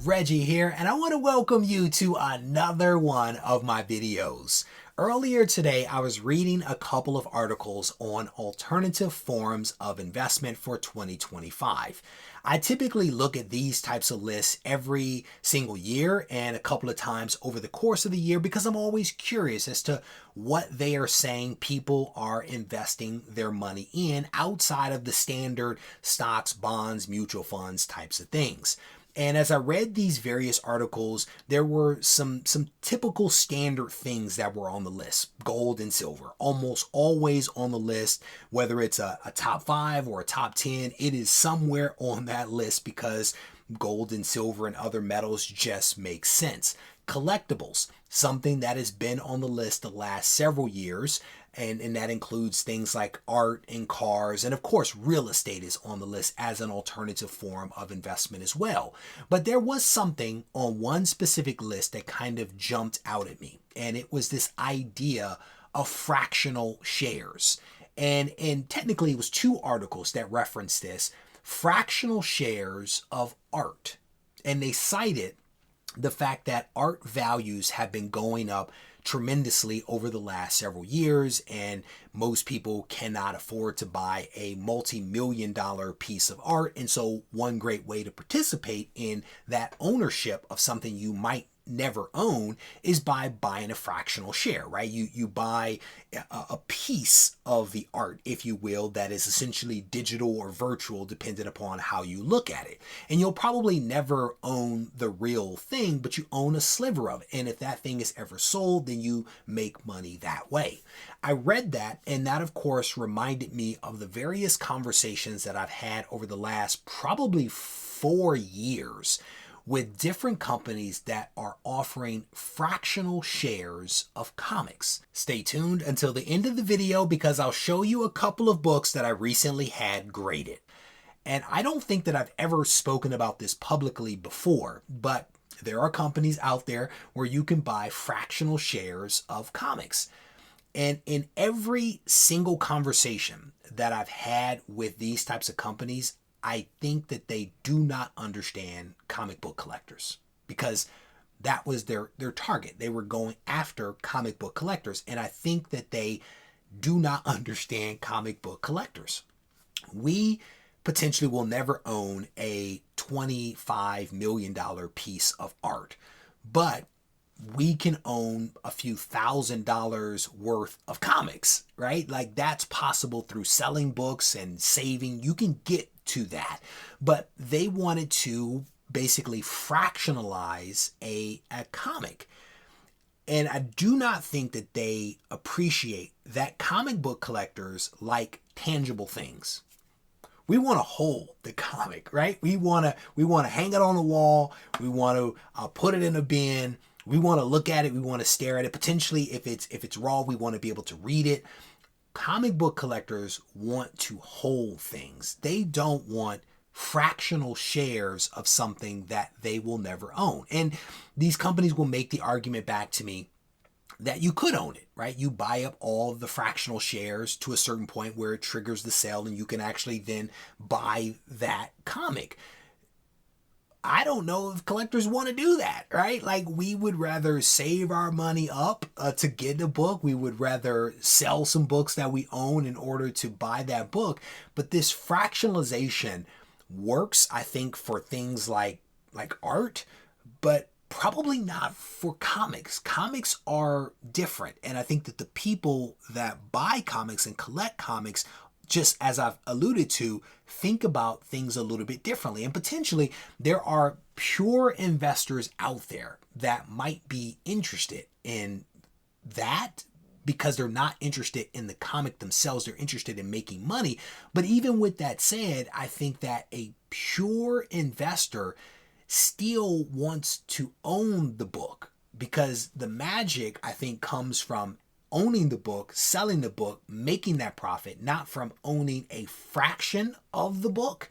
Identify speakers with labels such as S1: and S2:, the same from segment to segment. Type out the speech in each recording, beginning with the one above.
S1: Reggie here, and I want to welcome you to another one of my videos. Earlier today, I was reading a couple of articles on alternative forms of investment for 2025. I typically look at these types of lists every single year and a couple of times over the course of the year because I'm always curious as to what they are saying people are investing their money in outside of the standard stocks, bonds, mutual funds types of things. And as I read these various articles, there were some typical standard things that were on the list. Gold and silver, almost always on the list, whether it's a top 5 or a top 10, it is somewhere on that list because gold and silver and other metals just make sense. Collectibles, something that has been on the list the last several years, and that includes things like art and cars, and of course real estate is on the list as an alternative form of investment as well. But there was something on one specific list that kind of jumped out at me, and it was this idea of fractional shares. And technically it was 2 articles that referenced this, fractional shares of art. And they cited the fact that art values have been going up tremendously over the last several years, and most people cannot afford to buy a multi-million-dollar piece of art. And so one great way to participate in that ownership of something you might never own is by buying a fractional share, right? You buy a piece of the art, if you will, that is essentially digital or virtual, depending upon how you look at it. And you'll probably never own the real thing, but you own a sliver of it. And if that thing is ever sold, then you make money that way. I read that, and that of course reminded me of the various conversations that I've had over the last probably 4 years with different companies that are offering fractional shares of comics. Stay tuned until the end of the video because I'll show you a couple of books that I recently had graded. And I don't think that I've ever spoken about this publicly before, but there are companies out there where you can buy fractional shares of comics. And in every single conversation that I've had with these types of companies, I think that they do not understand comic book collectors because that was their target. They were going after comic book collectors, and I think that they do not understand comic book collectors. We potentially will never own a $25 million piece of art, but we can own a few $1,000s worth of comics, right? Like that's possible through selling books and saving. You can get to that. But they wanted to basically fractionalize a comic. And I do not think that they appreciate that comic book collectors like tangible things. We want to hold the comic, right? We want to hang it on the wall. We want to put it in a bin. We want to look at it. We want to stare at it. Potentially, if it's raw, we want to be able to read it. Comic book collectors want to hold things. They don't want fractional shares of something that they will never own. And these companies will make the argument back to me that you could own it, right? You buy up all of the fractional shares to a certain point where it triggers the sale and you can actually then buy that comic. I don't know if collectors want to do that, right? Like we would rather save our money up to get a book. We would rather sell some books that we own in order to buy that book. But this fractionalization works, I think, for things like art, but probably not for comics. Comics are different. And I think that the people that buy comics and collect comics, just as I've alluded to, think about things a little bit differently. And potentially there are pure investors out there that might be interested in that because they're not interested in the comic themselves. They're interested in making money. But even with that said, I think that a pure investor still wants to own the book because the magic, I think, comes from owning the book, selling the book, making that profit, not from owning a fraction of the book.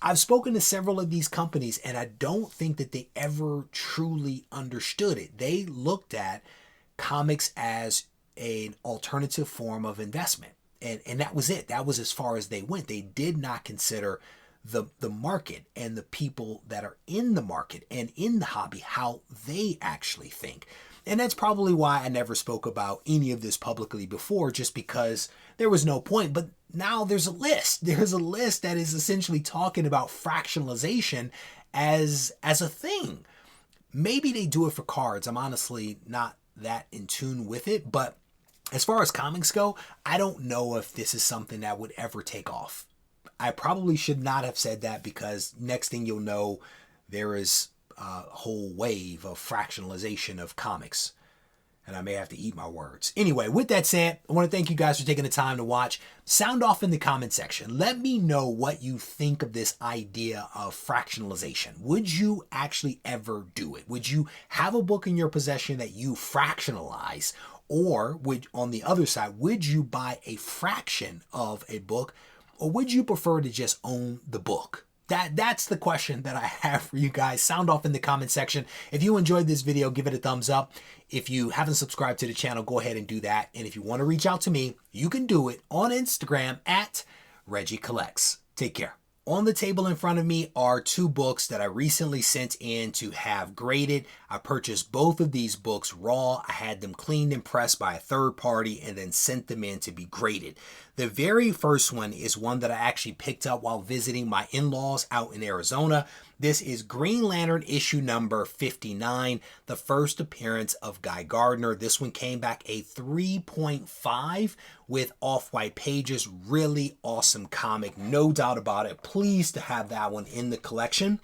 S1: I've spoken to several of these companies and I don't think that they ever truly understood it. They looked at comics as an alternative form of investment. And that was it. That was as far as they went. They did not consider the market and the people that are in the market and in the hobby, how they actually think. And that's probably why I never spoke about any of this publicly before, just because there was no point. But now there's a list. There's a list that is essentially talking about fractionalization as a thing. Maybe they do it for cards. I'm honestly not that in tune with it. But as far as comics go, I don't know if this is something that would ever take off. I probably should not have said that, because next thing you'll know, there is a whole wave of fractionalization of comics. And I may have to eat my words. Anyway, with that said, I want to thank you guys for taking the time to watch. Sound off in the comment section. Let me know what you think of this idea of fractionalization. Would you actually ever do it? Would you have a book in your possession that you fractionalize? Or would, on the other side, would you buy a fraction of a book? Or would you prefer to just own the book? That's the question that I have for you guys. Sound off in the comment section. If you enjoyed this video, give it a thumbs up. If you haven't subscribed to the channel, go ahead and do that. And if you want to reach out to me, you can do it on Instagram at Regie Collects. Take care. On the table in front of me are 2 books that I recently sent in to have graded. I purchased both of these books raw. I had them cleaned and pressed by a third party and then sent them in to be graded. The very first one is one that I actually picked up while visiting my in-laws out in Arizona. This is Green Lantern issue number 59, the first appearance of Guy Gardner. This one came back a 3.5 with off-white pages. Really awesome comic, no doubt about it. Pleased to have that one in the collection.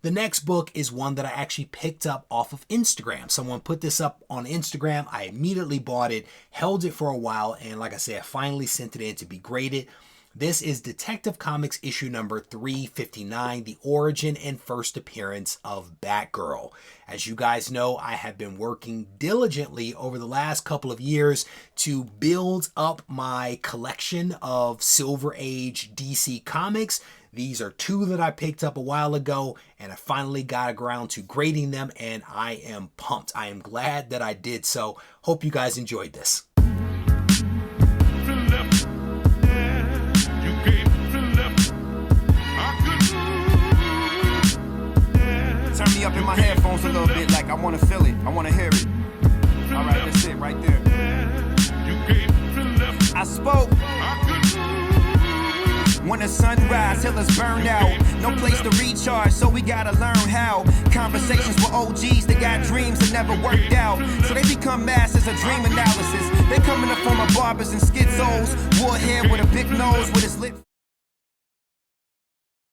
S1: The next book is one that I actually picked up off of Instagram. Someone put this up on Instagram. I immediately bought it, held it for a while, and like I said, I finally sent it in to be graded. This is Detective Comics issue number 359, the origin and first appearance of Batgirl. As you guys know, I have been working diligently over the last couple of years to build up my collection of Silver Age DC comics. These are 2 that I picked up a while ago, and I finally got around to grading them, and I am pumped. I am glad that I did so. Hope you guys enjoyed this.
S2: Turn me up in my headphones a little bit, like I want to feel it, I want to hear it. All right, that's it right there. I spoke. When the sun rise, till it's burned out. No place to recharge, so we gotta learn how. Conversations with OGs that got dreams that never worked out. So they become masters of dream analysis. They come in the form of barbers and schizos. Warhead with a big nose with his lip.